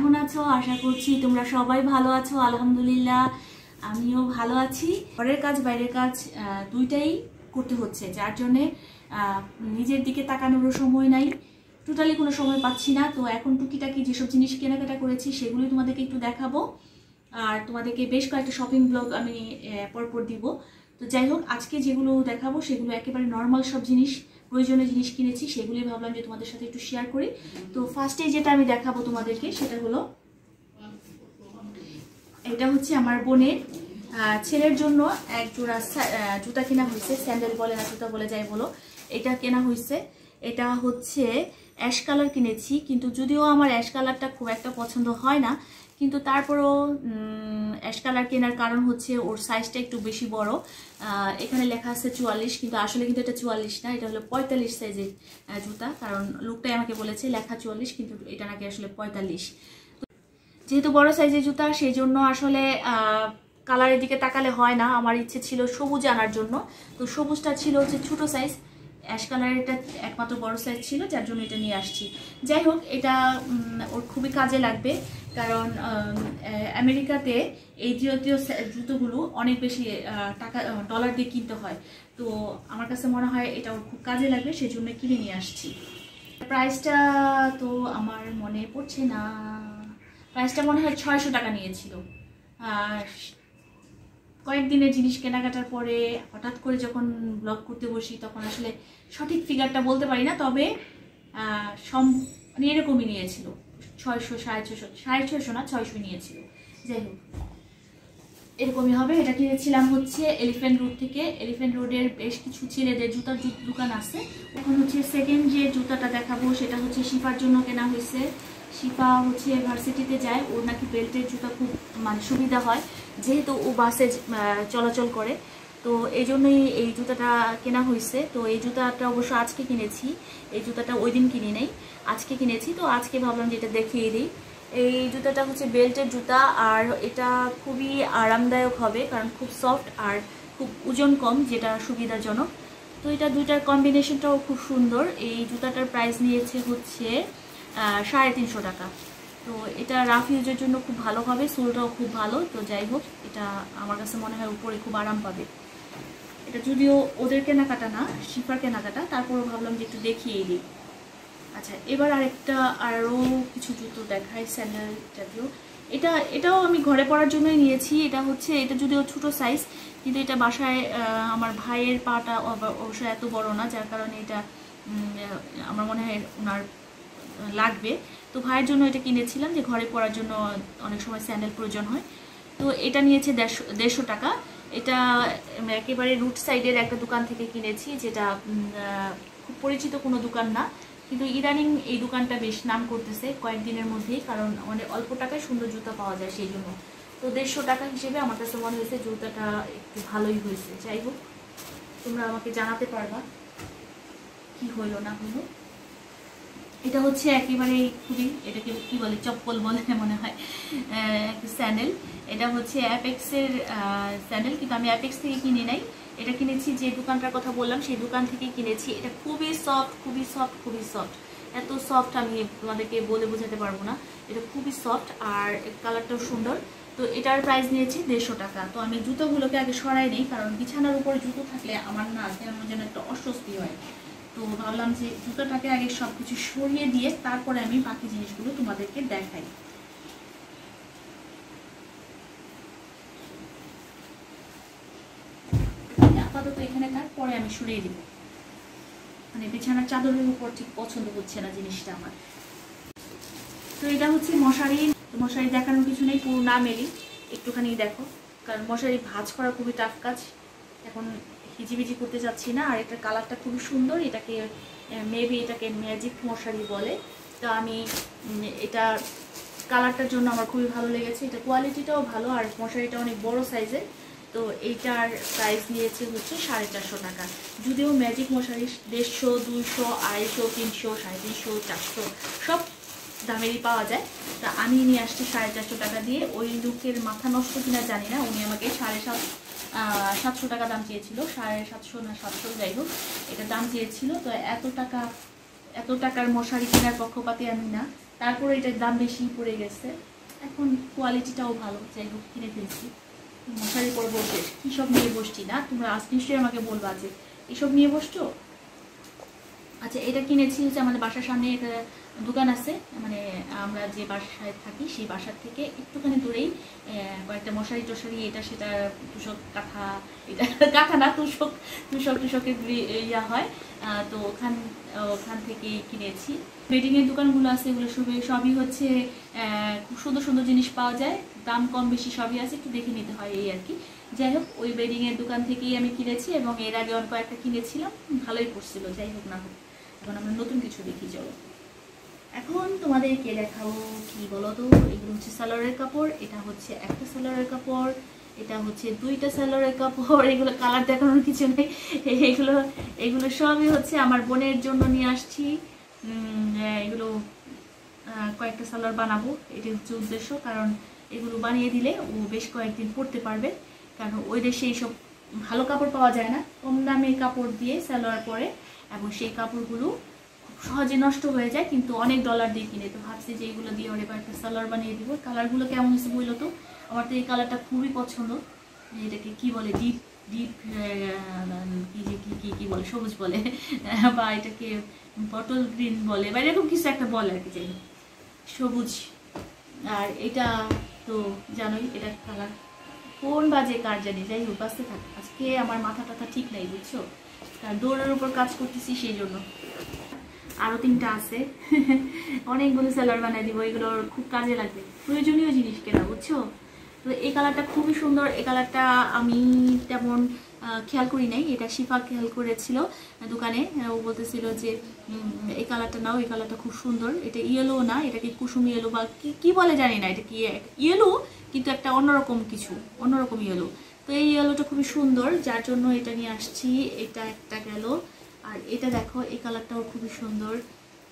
কেমন আছো? আশা করছি তোমরা সবাই ভালো আছো। আলহামদুলিল্লাহ আমিও ভালো আছি। ঘরের কাজ বাইরের কাজ দুইটাই করতে হচ্ছে, যার জন্যে নিজের দিকে তাকানোরও সময় নাই, টোটালি কোনো সময় পাচ্ছি না। তো এখন টুকিটাকি যেসব জিনিস কেনাকাটা করেছি সেগুলোই তোমাদেরকে একটু দেখাবো, আর তোমাদেরকে বেশ কয়েকটা শপিং ব্লগ আমি পরপর দিব। তো যাই হোক, আজকে যেগুলো দেখাবো সেগুলো একেবারে নর্মাল সব জিনিস, প্রয়োজনীয় জিনিস কিনেছি, সেগুলি ভাবলাম যে তোমাদের সাথে একটু শেয়ার করি। তো ফার্স্টে যেটা আমি দেখাবো তোমাদেরকে সেটা হলো, এটা হচ্ছে আমার বোনের ছেলের জন্য এক জোড়া জুতা কেনা হয়েছে। স্যান্ডেল বলে না জুতা বলে যাই বলো, এটা কেনা হয়েছে। এটা হচ্ছে অ্যাশ কালার কিনেছি, কিন্তু যদিও আমার অ্যাশ কালারটা খুব একটা পছন্দ হয় না, কিন্তু তারপরেও অ্যাশ কালার কেনার কারণ হচ্ছে ওর সাইজটা একটু বেশি বড়। এখানে লেখা আছে 44, কিন্তু আসলে কিন্তু এটা 44 না, এটা হলো 45 সাইজের জুতা। কারণ লোকটাই আমাকে বলেছে লেখা 44, কিন্তু এটা নাকি আসলে 45। যেহেতু বড় সাইজের জুতা, সেই জন্য আসলে কালারের দিকে তাকালে হয় না। আমার ইচ্ছে ছিল সবুজ আনার জন্য, তো সবুজটা ছিল হচ্ছে ছোটো সাইজ, অ্যাশ কালারেরটা একমাত্র বড় সাইজ ছিল, যার জন্য এটা নিয়ে আসছি। যাই হোক, এটা ওর খুবই কাজে লাগবে, কারণ আমেরিকাতে এই জাতীয় জুতোগুলো অনেক বেশি টাকা ডলার দিয়ে কিনতে হয়। তো আমার কাছে মনে হয় এটা ওর খুব কাজে লাগবে, সেই জন্য কিনে নিয়ে আসছি। প্রাইসটা তো আমার মনে পড়ছে না, প্রাইসটা মনে হয় 600 টাকা নিয়েছিল। আর কয়েকদিনের জিনিস কেনাকাটার পরে হঠাৎ করে যখন ব্লগ করতে বসি তখন আসলে সঠিক ফিগারটা বলতে পারি না, তবে মানে এরকমই নিয়েছিল 600, 650 না 600 নিয়েছিল। যাই হোক, এরকমই হবে। এটা কিনেছিলাম হচ্ছে এলিফ্যান্ট রোড থেকে। এলিফ্যান্ট রোডের বেশ কিছু ছেলেদের জুতার দোকান আছে। এখন হচ্ছে সেকেন্ড যে জুতাটা দেখাবো সেটা হচ্ছে শিফার জন্য কেনা হয়েছে। শিফা হচ্ছে ভার্সিটিতে যায়, ওর নাকি বেল্টের জুতা খুব মানে সুবিধা হয়, যেহেতু ও বাসে চলাচল করে। তো এই জন্যই এই জুতাটা কেনা হয়েছে। তো এই জুতাটা অবশ্য আজকে কিনেছি, এই জুতাটা ওই দিন কিনি নাই, আজকে কিনেছি। তো আজকে ভাবলাম যে এটা দেখিয়ে দিই। এই জুতাটা হচ্ছে বেল্টের জুতা, আর এটা খুবই আরামদায়ক হবে, কারণ খুব সফট আর খুব ওজন কম, যেটা সুবিধাজনক। তো এটা দুইটার কম্বিনেশনটাও খুব সুন্দর। এই জুতাটার প্রাইস নিয়েছে হচ্ছে 350 টাকা। তো এটা রাফ ইউজের জন্য খুব ভালো হবে, সোলটাও খুব ভালো। তো যাই হোক, এটা আমার কাছে মনে হয় উপরে খুব আরাম পাবে। এটা যদিও ওদের কেনাকাটা না, শিফার কেনাকাটা, তারপরেও ভাবলাম যে একটু দেখিয়ে দিই। আচ্ছা, এবার আরও কিছু জুতো দেখাই, স্যান্ডেল জাতীয়। এটাও আমি ঘরে পরার জন্যই নিয়েছি। এটা যদিও ছোটো সাইজ, কিন্তু এটা বাসায় আমার ভাইয়ের পাটা অবশ্য এত বড় না, যার কারণে এটা আমার মনে হয় ওনার লাগবে। তো ভাইয়ের জন্য এটা কিনেছিলাম, যে ঘরে পরার জন্য অনেক সময় স্যান্ডেল প্রয়োজন হয়। তো এটা নিয়েছে 150 টাকা। এটা একেবারে রুট সাইডের একটা দোকান থেকে কিনেছি, যেটা খুব পরিচিত কোনো দোকান না, কিন্তু ইদানিং এই দোকানটা বেশ নাম করতেছে কয়েকদিনের মধ্যেই, কারণ অনেক অল্প টাকায় সুন্দর জুতা পাওয়া যায় সেই জন্য। তো 150 টাকা হিসেবে আমার কাছে মনে হয়েছে জুতাটা একটু ভালোই হয়েছে। যাই হোক, তোমরা আমাকে জানাতে পারবা কি হইলো না হইলো। এটা হচ্ছে একেবারে খুবই, এটাকে কি বলে, চপ্পল বলে মনে হয়, স্যান্ডেল। এটা হচ্ছে অ্যাপেক্সের স্যান্ডেল, কিন্তু আমি অ্যাপেক্স থেকে কিনে নাই, এটা কিনেছি যে দোকানটার কথা বললাম সেই দোকান থেকে কিনেছি। এটা খুবই সফট, খুবই সফট, খুবই সফট, এত সফট আমি তোমাদেরকে বলে বোঝাতে পারবো না। এটা খুবই সফট, আর কালারটাও সুন্দর। তো এটার প্রাইস নিয়েছি 150 টাকা। তো আমি জুতোগুলোকে আগে সরাই নেই, কারণ বিছানার উপরে জুতো থাকলে আমার না কেমন যেন একটা অস্বস্তি হয়। তো ভাবলাম যে জুতোটাকে আগে সব কিছু সরিয়ে দিয়ে তারপরে আমি বাকি জিনিসগুলো তোমাদেরকে দেখাই। আপাতত এখানে, তারপরে আমি সরিয়ে দিব, মানে বিছানার চাদরের উপর ঠিক পছন্দ হচ্ছে না জিনিসটা আমার। তো এটা হচ্ছে মশারি। মশারি দেখানোর কিছু নেই, পুরো না মেলি একটুখানি দেখো, কারণ মশারি ভাঁজ করা খুবই টাফ কাজ, এখন হিজিবিজি করতে যাচ্ছি না। আর এটার কালারটা খুবই সুন্দর, এটাকে মেবি এটাকে ম্যাজিক মশারি বলে। তো আমি এটা কালারটার জন্য আমার খুবই ভালো লেগেছে। এটা কোয়ালিটিটাও ভালো, আর মশারিটা অনেক বড় সাইজের। তো এইটার প্রাইস নিয়েছে হচ্ছে 450 টাকা। যদিও ম্যাজিক মশারি 150, 200, 250, 300, 350, 400 সব দামেরই পাওয়া যায়। তা আমি নিয়ে আসছি 450 টাকা দিয়ে। ওই লোকের মাথা নষ্ট কিনা জানি না, উনি আমাকে 750 টাকা দাম চেয়েছিল, 750 না 700, যাই হোক এটা দাম চেয়েছিল। তো এত টাকার মশারি কেনার পক্ষপাতী আমি না, তারপরে এটার দাম বেশি পড়ে গেছে, এখন কোয়ালিটিটাও ভালো, যাই হোক কিনে ফেলছি। মশারি পরে বসে কী সব নিয়ে বসছি না, তোমরা আজ নিশ্চয়ই আমাকে বলবা যে এসব নিয়ে বসছো। আচ্ছা, এটা কিনেছি হচ্ছে আমাদের বাসার সামনে একটা দোকান আছে, মানে আমরা যে বাসায় থাকি সেই বাসার থেকে একটুখানি দূরেই কয়েকটা মশারি টশারি এটা সেটা তুষক কাঁথা, এটা কাঁথা না তুষক টুষকের ইয়া হয়, তো ওখান থেকেই কিনেছি। বেডিংয়ের দোকানগুলো আছে, এগুলো সবই হচ্ছে খুব সুন্দর সুন্দর জিনিস পাওয়া যায়, দাম কম বেশি সবই আছে, একটু দেখে নিতে হয় এই আর কি। যাই হোক, ওই বেডিংয়ের দোকান থেকেই আমি কিনেছি এবং এর আগে অল্প একটা কিনেছিলাম, ভালোই পড়ছিল। যাই হোক না হোক, এখন আমরা নতুন কিছু দেখি চলো। এখন তোমাদেরকে দেখাবো কি বলো তো, এগুলো হচ্ছে সালোয়ারের কাপড়, এটা হচ্ছে একটা সালোয়ারের কাপড়, এটা হচ্ছে দুইটা সালোয়ারের কাপড়। এগুলো কালার দেখানোর কিছু নেই, এগুলো সবই হচ্ছে আমার বোনের জন্য নিয়ে আসছি। এগুলো কয়েকটা সালোয়ার বানাবো, এটি হচ্ছে উদ্দেশ্য, কারণ এগুলো বানিয়ে দিলে ও বেশ কয়েকদিন পরতে পারবে, কারণ ওই দেশে এইসব ভালো কাপড় পাওয়া যায় না, কম দামের কাপড় দিয়ে সালোয়ার পরে, এবং সেই কাপড়গুলো সহজে নষ্ট হয়ে যায়, কিন্তু অনেক ডলার দিয়ে কিনে। তো ভাবছি যে এইগুলো দিয়ে ওরে কয়েকটা সালোয়ার বানিয়ে দিব। কালারগুলো কেমন হয়েছে বললো তো, আমার তো এই কালারটা খুবই পছন্দ। এটাকে কি বলে, ডিপ ডিপ কি বলে, সবুজ বলে বা এটাকে বটল গ্রিন বলে, বা এরকম কিছু একটা বলে আর কি, যাই সবুজ। আর এটা তো জানোই এটা কালার কোন বাজে কার জানি, যাই হোক বাঁচতে থাক। আজকে আমার মাথা টাথা ঠিক নাই বুঝছো, কারণ দৌড়ের উপর কাজ করতেছি সেই জন্য। আরও 3টা আছে অনেকগুলো সালোয়ার বানিয়ে দিব, এগুলোর খুব কাজে লাগবে, প্রয়োজনীয় জিনিস কেনা বুঝছো। তো এই কালারটা খুবই সুন্দর, এই কালারটা আমি তেমন খেয়াল করি নাই, এটা শিফা খেয়াল করেছিল দোকানে, ও বলতেছিল যে এই কালারটা নাও, এই কালারটা খুব সুন্দর। এটা ইয়েলো না, এটাকে কুসুম ইয়েলো বা কি বলে জানি না, এটা কি ইয়েলো কিন্তু একটা অন্যরকম কিছু, অন্যরকম ইয়েলো। তো এই ইয়েলোটা খুবই সুন্দর, যার জন্য এটা নিয়ে আসছি। এটা একটা গেল, আর এটা দেখো এই কালারটাও খুবই সুন্দর।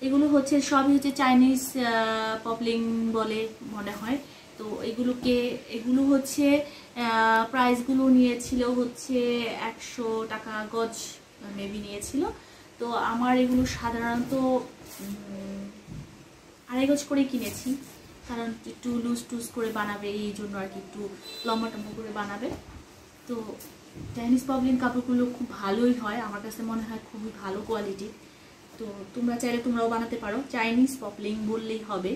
এগুলো হচ্ছে সবই হচ্ছে চাইনিজ পপলিং বলে মনে হয়। তো এগুলো হচ্ছে প্রাইসগুলো নিয়েছিল হচ্ছে 100 টাকা গজ মেবি নিয়েছিল। তো আমার এগুলো সাধারণত 2.5 গজ করে কিনেছি, কারণ একটু লুজ টুজ করে বানাবে, এই জন্য আর কি একটু লম্বা টম্বা করে বানাবে। তো চাইনিজ পপলিন কাপড়গুলো খুব ভালোই হয়, আমার কাছে মনে হয় খুবই ভালো কোয়ালিটি। তো তোমরা চাইলে তোমরাও বানাতে পারো, চাইনিজ পপলিং বললেই হবে।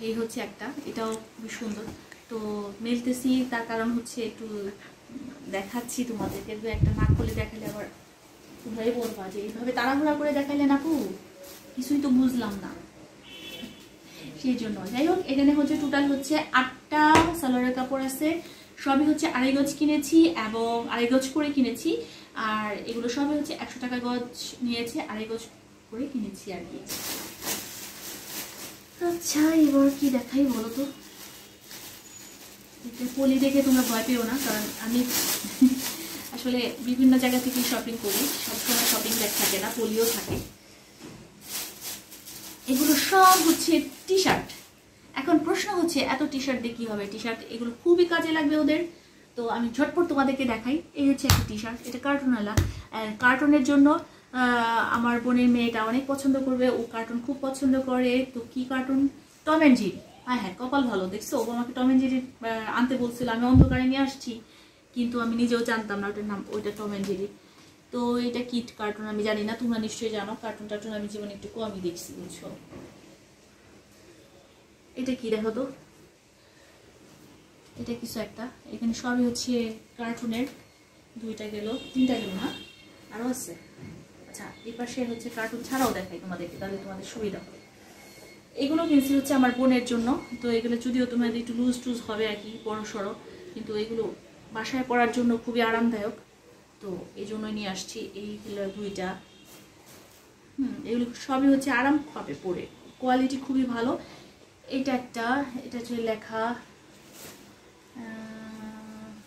এই হচ্ছে একটা, এটাও খুবই সুন্দর। তো মেলতেছি তার কারণ হচ্ছে একটু দেখাচ্ছি তোমাদেরকে, একটা না খুলে দেখালে আবার তোমরাই বলবা যে এইভাবে তাড়াহুড়া করে দেখাইলে না, কিছুই তো বুঝলাম না, সেই জন্য। যাই হোক, এখানে হচ্ছে টোটাল হচ্ছে 8টা সালোয়ারের কাপড় আছে, সবই হচ্ছে 2.5 গজ কিনেছি এবং 2.5 গজ করে কিনেছি। আর এগুলো সবই হচ্ছে 100 টাকা গজ নিয়েছে, 2.5 গজ করে কিনেছি আর কি। আচ্ছা, এবার কি দেখাই বলো তো। পলি দেখে তোমরা ভয় পেও না, কারণ আমি আসলে বিভিন্ন জায়গা থেকে শপিং করি, সবসময় শপিং ব্যাগ থাকে না, পলিও থাকে। এগুলো সব হচ্ছে টি শার্ট। এখন প্রশ্ন হচ্ছে এত টি শার্ট দিয়ে কী হবে, টি শার্ট এগুলো খুবই কাজে লাগবে ওদের। তো আমি ঝটপট তোমাদেরকে দেখাই। এই হচ্ছে একটা টি শার্ট, এটা কার্টুনওয়ালা। কার্টুনের জন্য আমার বোনের মেয়েটা অনেক পছন্দ করবে, ও কার্টুন খুব পছন্দ করে। তো কি কার্টুন? Tom and Jerry. হ্যাঁ, কপাল ভালো, দেখছো, ও আমাকে টম অ্যান্ড জেরি আনতে বলছিল, আমি অন্ধকারে নিয়ে আসছি, কিন্তু আমি নিজেও জানতাম না ওটার নাম, ওইটা টম অ্যান্ড জেরি। তো এটা কিট কার্টুন, আমি জানি না, তোমরা নিশ্চয়ই জানো। কার্টুন টার্টুন আমি জীবনে একটু কমই দেখছি বুঝছো। এটা কি দেখো তো, এটা কিছু একটা, এখানে সবই হচ্ছে কার্টুনের। 2টা গেল, 3টা গেল না, আরও আছে। আচ্ছা, এই পাশে হচ্ছে কার্টুন ছাড়াও দেখাই তোমাদেরকে, তাহলে তোমাদের সুবিধা হবে। এগুলো কিনছি হচ্ছে আমার বোনের জন্য। তো এগুলো যদিও তোমাদের একটু লুজ টুজ হবে আর কি, বড় সড়ো, কিন্তু এগুলো বাসায় পরার জন্য খুবই আরামদায়ক। তো এই জন্যই নিয়ে আসছি এইগুলো 2টা। এগুলো সবই হচ্ছে আরাম পাবে পরে, কোয়ালিটি খুবই ভালো। এটা একটা, এটা হচ্ছে লেখা,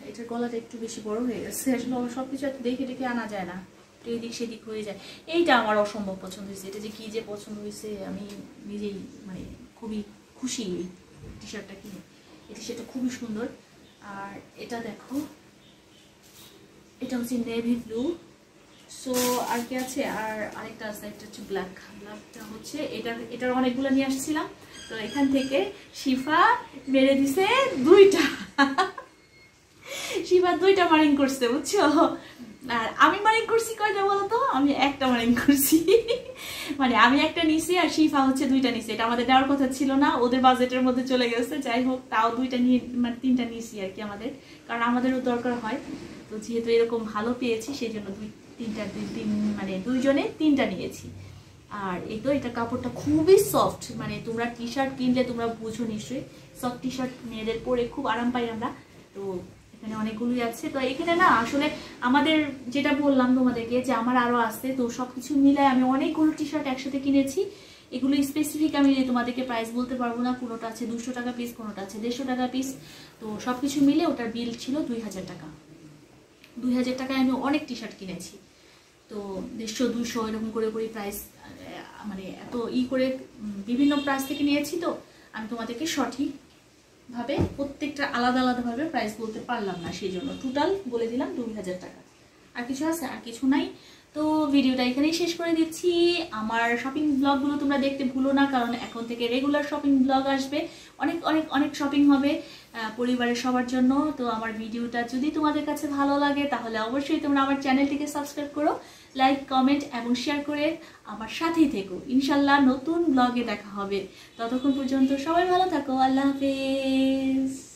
এটার গলাটা একটু বেশি বড় হয়ে গেছে, আসলে সব কিছু এত দেখে দেখে আনা যায় না, একটু এদিক সেদিক হয়ে যায়। এইটা আমার অসম্ভব পছন্দ হয়েছে, এটা যে কি যে পছন্দ হয়েছে, আমি নিজেই মানে খুবই খুশি এই টি শার্টটা কিনে। এই টি শার্টটা খুবই সুন্দর। আর এটা দেখো, এটা হচ্ছে নেভি ব্লু, সো আর কি আছে, আর আরেকটা আছে, একটা হচ্ছে ব্ল্যাকটা হচ্ছে এটার অনেকগুলো নিয়ে আসছিলাম। তো এখান থেকে শিফা মেরে দিছে 2টা। শিফা 2টা মারিং করছে, বুঝছো? আর আমি মারিং করছি কয়টা বলো তো? আমি একটা মারিং করছি। মানে আমি একটা নিছি আর শিফা হচ্ছে 2টা নিছে। এটা আমাদের নেওয়ার কথা ছিল না, ওদের বাজেটের মধ্যে চলে গেছে। যাই হোক, তাও 2টা নিয়ে মানে 3টা নিয়েছি আর কি আমাদের, কারণ আমাদেরও দরকার হয়। তো যেহেতু এরকম ভালো পেয়েছি সেই জন্য মানে 2 জনে 3টা নিয়েছি। আর এই তো এটা কাপড়টা খুবই সফট, মানে তোমরা টি শার্ট কিনলে তোমরা বুঝো নিশ্চয়ই, সফট টি শার্ট মেয়েদের পরে খুব আরাম পাই আমরা। তো এখানে অনেকগুলোই আছে। তো এখানে না আসলে আমাদের যেটা বললাম তোমাদেরকে যে আমার আরও আছে, তো সব কিছু মিলায় আমি অনেকগুলো টি শার্ট একসাথে কিনেছি। এগুলো স্পেসিফিক আমি তোমাদেরকে প্রাইস বলতে পারবো না, কোনোটা আছে 200 টাকা পিস, কোনোটা আছে 150 টাকা পিস। তো সব কিছু মিলে ওটার বিল ছিল 2000 টাকা। 2000 টাকায় আমি অনেক টি শার্ট কিনেছি। তো 150 200 এরকম করে করে প্রাইস, মানে এত করে বিভিন্ন প্রাইস থেকে নিয়েছি। তো আমি তোমাদেরকে সঠিকভাবে প্রত্যেকটা আলাদা আলাদাভাবে প্রাইস বলতে পারলাম না, সেই জন্য টোটাল বলে দিলাম 2000 টাকা। আর কিছু আছে? আর কিছু নাই। তো ভিডিওটা এখানেই শেষ করে দিচ্ছি। আমার শপিং ব্লগগুলো তোমরা দেখতে ভুলো না, কারণ এখন থেকে রেগুলার শপিং ব্লগ আসবে, অনেক অনেক অনেক শপিং হবে পরিবারের সবার জন্য। তো আমার ভিডিওটা যদি তোমাদের কাছে ভালো লাগে তাহলে অবশ্যই তোমরা আমার চ্যানেলটিকে সাবস্ক্রাইব করো, লাইক কমেন্ট এবং শেয়ার করে আমার সাথেই থেকো। ইনশাল্লাহ নতুন ব্লগে দেখা হবে। ততক্ষণ পর্যন্ত সবাই ভালো থাকো। আল্লাহ হাফেজ।